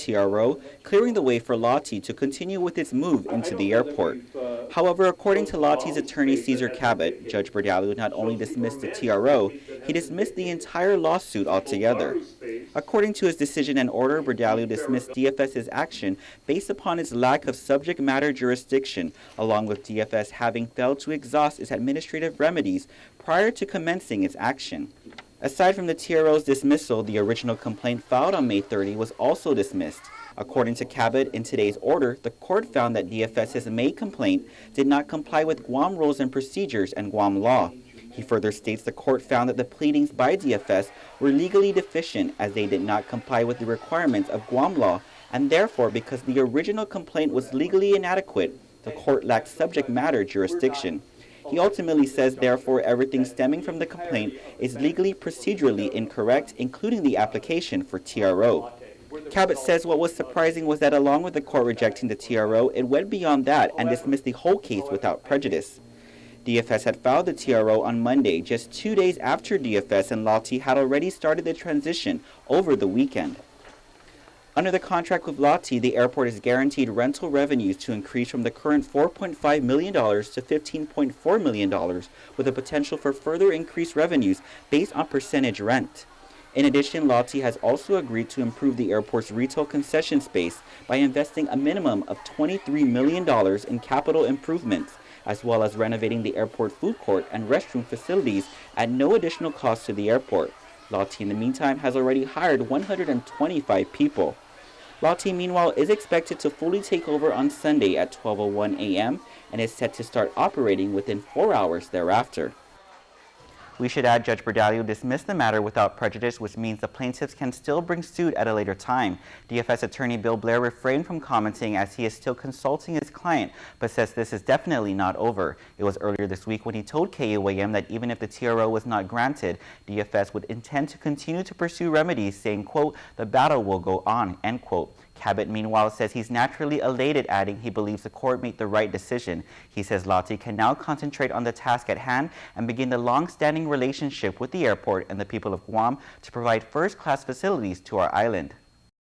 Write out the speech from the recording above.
TRO, clearing the way for Lahti to continue with its move into the airport. However, according to Lahti's attorney Cesar Cabot, Judge Bordallo not only dismissed the TRO, he dismissed the entire lawsuit altogether. According to his decision and order, Bordallo dismissed DFS's action based upon its lack of subject matter jurisdiction, along with DFS having failed to exhaust its administrative remedies prior to commencing its action. Aside from the TRO's dismissal, the original complaint filed on May 30 was also dismissed. According to Cabot, in today's order, the court found that DFS's May complaint did not comply with Guam rules and procedures and Guam law. He further states the court found that the pleadings by DFS were legally deficient as they did not comply with the requirements of Guam law, and therefore, because the original complaint was legally inadequate, the court lacked subject matter jurisdiction. He ultimately says, therefore, everything stemming from the complaint is legally procedurally incorrect, including the application for TRO. Cabot says what was surprising was that along with the court rejecting the TRO, it went beyond that and dismissed the whole case without prejudice. DFS had filed the TRO on Monday, just 2 days after DFS and Lahti had already started the transition over the weekend. Under the contract with Lahti, the airport is guaranteed rental revenues to increase from the current $4.5 million to $15.4 million, with a potential for further increased revenues based on percentage rent. In addition, Lahti has also agreed to improve the airport's retail concession space by investing a minimum of $23 million in capital improvements, as well as renovating the airport food court and restroom facilities at no additional cost to the airport. Lahti, in the meantime, has already hired 125 people. Lahti, meanwhile, is expected to fully take over on Sunday at 12:01 a.m. and is set to start operating within 4 hours thereafter. We should add Judge Bordallo dismissed the matter without prejudice, which means the plaintiffs can still bring suit at a later time. DFS attorney Bill Blair refrained from commenting as he is still consulting his client, but says this is definitely not over. It was earlier this week when he told KUAM that even if the TRO was not granted, DFS would intend to continue to pursue remedies, saying, quote, "the battle will go on," end quote. Cabot, meanwhile, says he's naturally elated, adding he believes the court made the right decision. He says Lahti can now concentrate on the task at hand and begin the long-standing relationship with the airport and the people of Guam to provide first-class facilities to our island.